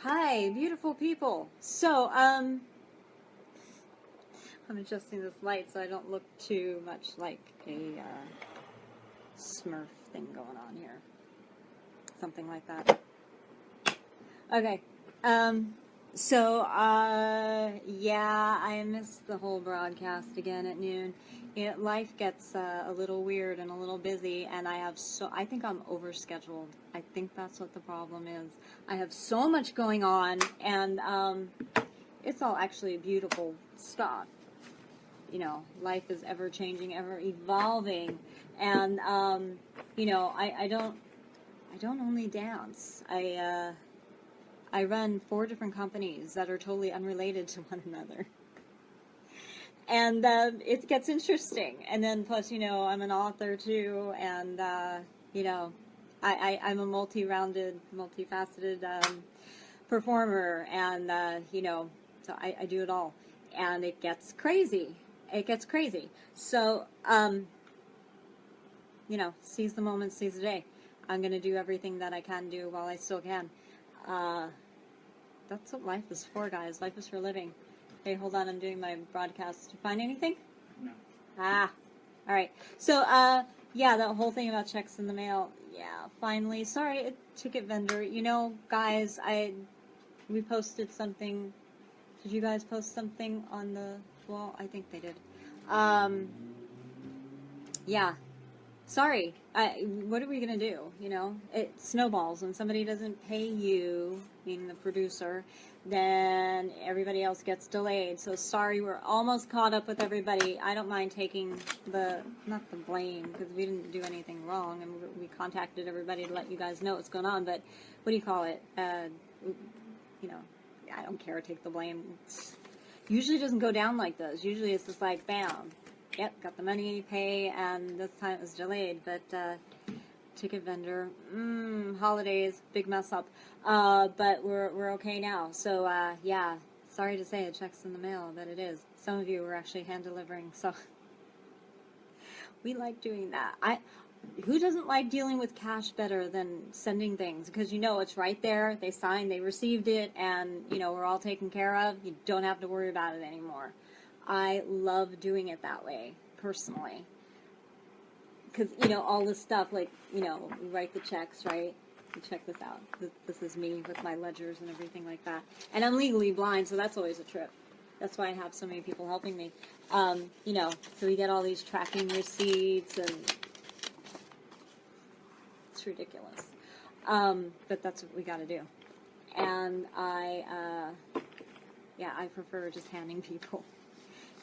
Hi, beautiful people. So, I'm adjusting this light so I don't look too much like a Smurf thing going on here. Something like that. Okay. Yeah, I missed the whole broadcast again at noon. Life gets a little weird and a little busy, and I think I'm overscheduled. I think that's what the problem is. I have so much going on, and it's all actually beautiful stuff. Life is ever changing, ever evolving, and I don't only dance. I run 4 different companies that are totally unrelated to one another. And it gets interesting. And then plus, I'm an author too, and I'm a multi-rounded, multifaceted performer, and so I do it all. And it gets crazy. It gets crazy. So, seize the moment, seize the day. I'm going to do everything that I can do while I still can. That's what life is for, guys. Life is for living. Hey, hold on. I'm doing my broadcast. Did you find anything? No. All right. So, yeah, that whole thing about checks in the mail. Yeah, finally. Sorry, ticket vendor. Guys, we posted something. Did you guys post something on the wall? I think they did. Yeah. Sorry. What are we going to do? It snowballs. When somebody doesn't pay you, meaning the producer, then everybody else gets delayed. So sorry, we're almost caught up with everybody. I don't mind taking not the blame, because we didn't do anything wrong, and we contacted everybody to let you guys know what's going on, but what do you call it? I don't care, take the blame. Usually doesn't go down like this. Usually it's just like, bam. Yep, got the money, pay, and this time it was delayed. But ticket vendor, holidays, big mess up. But we're okay now. So yeah, sorry to say, a check's in the mail, but it is. Some of you were actually hand delivering, so we like doing that. Who doesn't like dealing with cash better than sending things? Because it's right there. They signed, they received it, and we're all taken care of. You don't have to worry about it anymore. I love doing it that way, personally. Because, all this stuff, like, we write the checks, right? Check this out. This is me with my ledgers and everything like that. And I'm legally blind, so that's always a trip. That's why I have so many people helping me. So we get all these tracking receipts, and it's ridiculous. But that's what we got to do. And I prefer just handing people.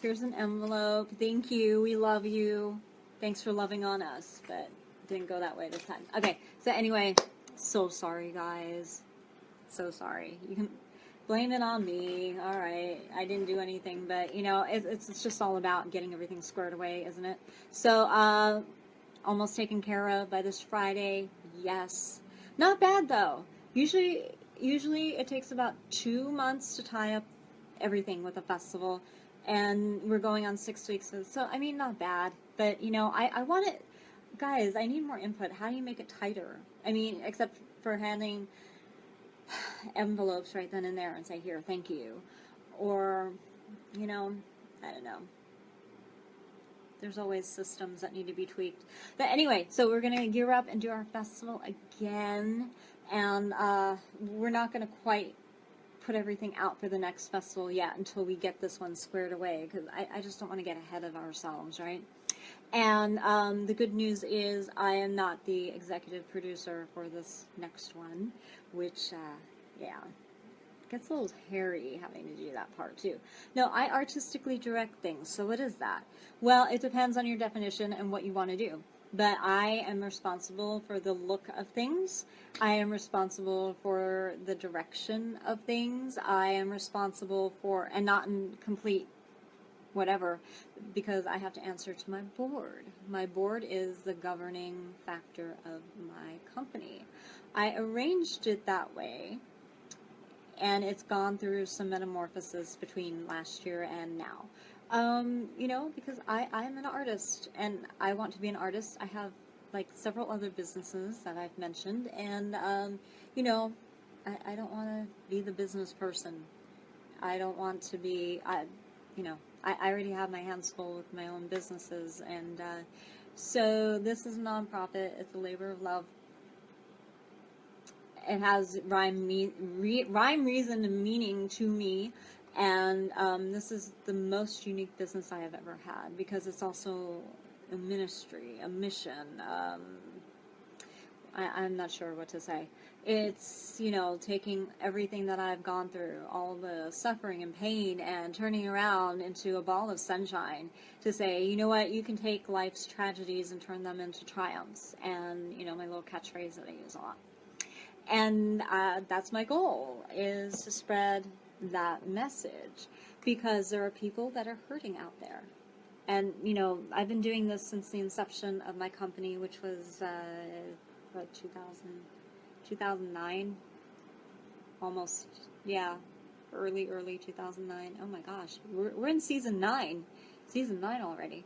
Here's an envelope. Thank you. We love you. Thanks for loving on us. But it didn't go that way this time. Okay. So anyway, so sorry, guys. So sorry. You can blame it on me. All right. I didn't do anything. But, it's just all about getting everything squared away, isn't it? So, almost taken care of by this Friday. Yes. Not bad, though. Usually it takes about 2 months to tie up everything with a festival. And we're going on 6 weeks. So, not bad. But, I want it. Guys, I need more input. How do you make it tighter? Except for handing envelopes right then and there and say, here, thank you. Or, I don't know. There's always systems that need to be tweaked. But anyway, so we're going to gear up and do our festival again. And we're not going to quite put everything out for the next festival yet until we get this one squared away, because I just don't want to get ahead of ourselves, right? And the good news is I am not the executive producer for this next one, which, gets a little hairy having to do that part too. No, I artistically direct things, so what is that? Well, it depends on your definition and what you want to do. But I am responsible for the look of things. I am responsible for the direction of things. I am responsible for, and not in complete whatever, because I have to answer to my board. My board is the governing factor of my company. I arranged it that way, and it's gone through some metamorphosis between last year and now. Because I'm an artist, and I want to be an artist. I have, several other businesses that I've mentioned, and, I don't want to be the business person. I don't want to be, I already have my hands full with my own businesses. And so this is a nonprofit. It's a labor of love. It has rhyme, reason, and meaning to me. And this is the most unique business I have ever had, because it's also a ministry, a mission. I'm not sure what to say. It's, taking everything that I've gone through, all the suffering and pain, and turning around into a ball of sunshine to say, you know what, you can take life's tragedies and turn them into triumphs. And, my little catchphrase that I use a lot. And that's my goal, is to spread that message, because there are people that are hurting out there. And, I've been doing this since the inception of my company, which was, 2009, almost, yeah, early 2009. Oh my gosh, we're in season 9 already.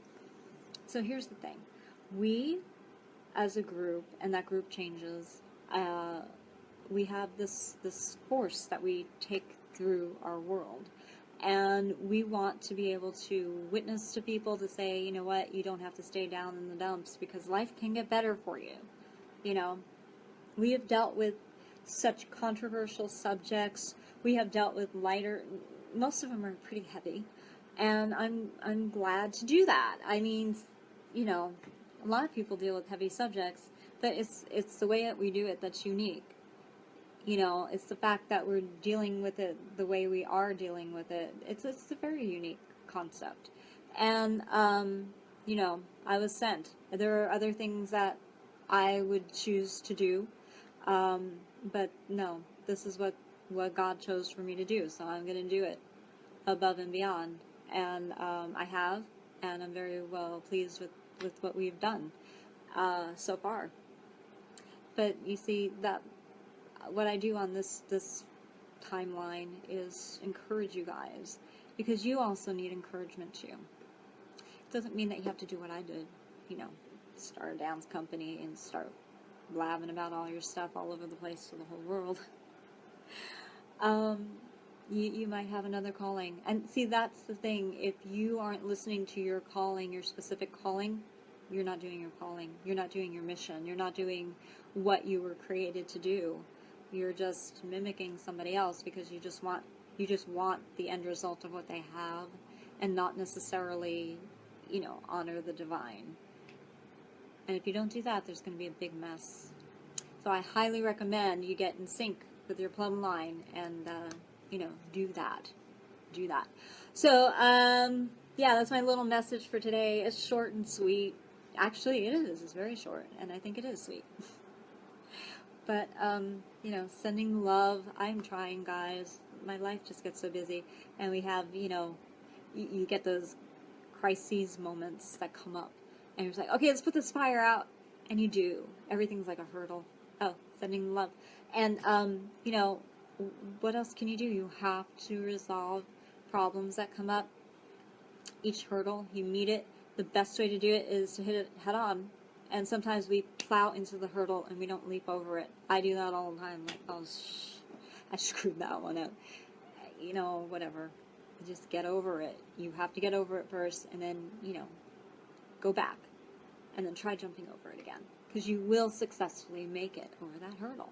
So here's the thing. We, as a group, and that group changes, we have this force that we take through our world. And we want to be able to witness to people, to say, you know what, you don't have to stay down in the dumps, because life can get better for you. We have dealt with such controversial subjects. We have dealt with lighter, most of them are pretty heavy. And I'm glad to do that. I mean, a lot of people deal with heavy subjects, but it's the way that we do it that's unique. It's the fact that we're dealing with it the way we are dealing with it. It's a very unique concept. And, I was sent. There are other things that I would choose to do. But no, this is what God chose for me to do. So I'm going to do it above and beyond. And I have, and I'm very well pleased with what we've done so far. But you see, that what I do on this timeline is encourage you guys, because you also need encouragement too. It doesn't mean that you have to do what I did, start a dance company and start blabbing about all your stuff all over the place to the whole world. You might have another calling. And see, that's the thing. If you aren't listening to your calling, your specific calling, you're not doing your calling. You're not doing your mission. You're not doing what you were created to do. You're just mimicking somebody else, because you just want the end result of what they have, and not necessarily, honor the divine. And if you don't do that, there's going to be a big mess. So I highly recommend you get in sync with your plumb line and, do that. Do that. So, yeah, that's my little message for today. It's short and sweet. Actually, it is. It's very short, and I think it is sweet. But, sending love. I'm trying, guys. My life just gets so busy. And we have, you get those crises moments that come up. And you're just like, okay, let's put this fire out. And you do. Everything's like a hurdle. Oh, sending love. And, what else can you do? You have to resolve problems that come up. Each hurdle, you meet it. The best way to do it is to hit it head on. And sometimes we plow into the hurdle and we don't leap over it. I do that all the time. Like, oh, I screwed that one up. Whatever. Just get over it. You have to get over it first, and then, go back. And then try jumping over it again. Because you will successfully make it over that hurdle.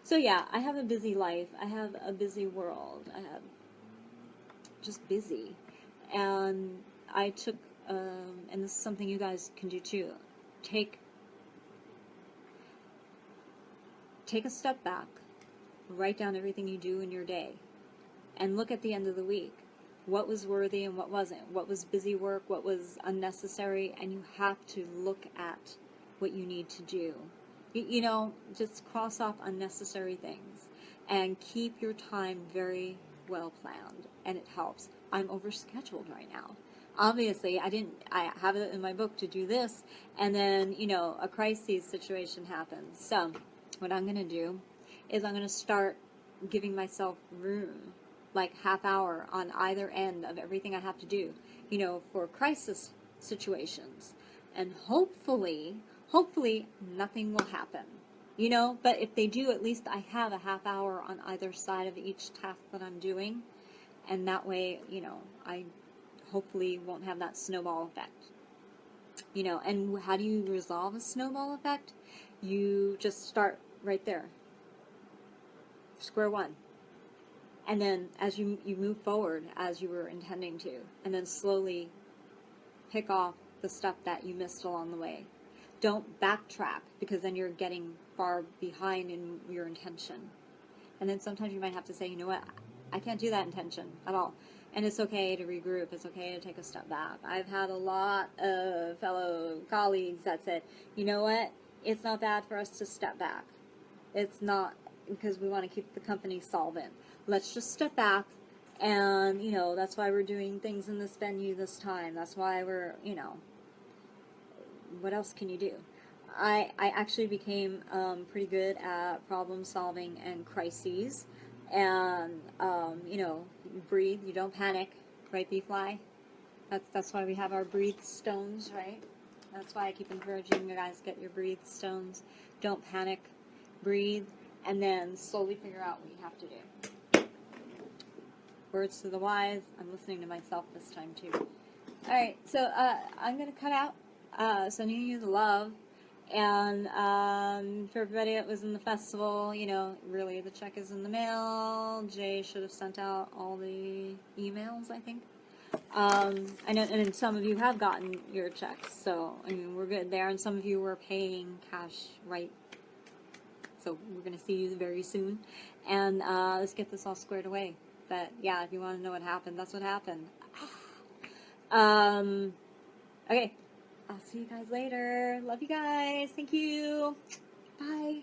So yeah, I have a busy life. I have a busy world. I have just busy. And I took, and this is something you guys can do too, take a step back, write down everything you do in your day, and look at the end of the week. What was worthy and what wasn't? What was busy work? What was unnecessary? And you have to look at what you need to do. Just cross off unnecessary things and keep your time very well planned, and it helps. I'm overscheduled right now. Obviously, I have it in my book to do this, and then, a crisis situation happens. So, what I'm going to do is I'm going to start giving myself room, like half hour on either end of everything I have to do, for crisis situations. And hopefully nothing will happen. you know, but if they do, at least I have a half hour on either side of each task that I'm doing. And that way, you know, I hopefully won't have that snowball effect. You know, and how do you resolve a snowball effect? You just start right there, square one. And then as you move forward as you were intending to, and then slowly pick off the stuff that you missed along the way. Don't backtrack, because then you're getting far behind in your intention. And then sometimes you might have to say, you know what, I can't do that intention at all. And it's okay to regroup. It's okay to take a step back. I've had a lot of fellow colleagues that said, you know what, it's not bad for us to step back. It's not, because we want to keep the company solvent. Let's just step back, and, you know, that's why we're doing things in this venue this time. That's why we're, you know, what else can you do? I actually became pretty good at problem solving and crises. And, you know, breathe. You don't panic, right, Bee-Fly? That's why we have our breathe stones, right? That's why I keep encouraging you guys to get your breathe stones. Don't panic, breathe, and then slowly figure out what you have to do. Words to the wise. I'm listening to myself this time too. All right, so I'm going to cut out, sending you the love. And for everybody that was in the festival, you know, really the check is in the mail. Jay should have sent out all the emails, I think. I know, and some of you have gotten your checks, so I mean, we're good there. And some of you were paying cash, right? So we're going to see you very soon. And let's get this all squared away. But yeah, if you want to know what happened, that's what happened. Okay. I'll see you guys later. Love you guys. Thank you. Bye.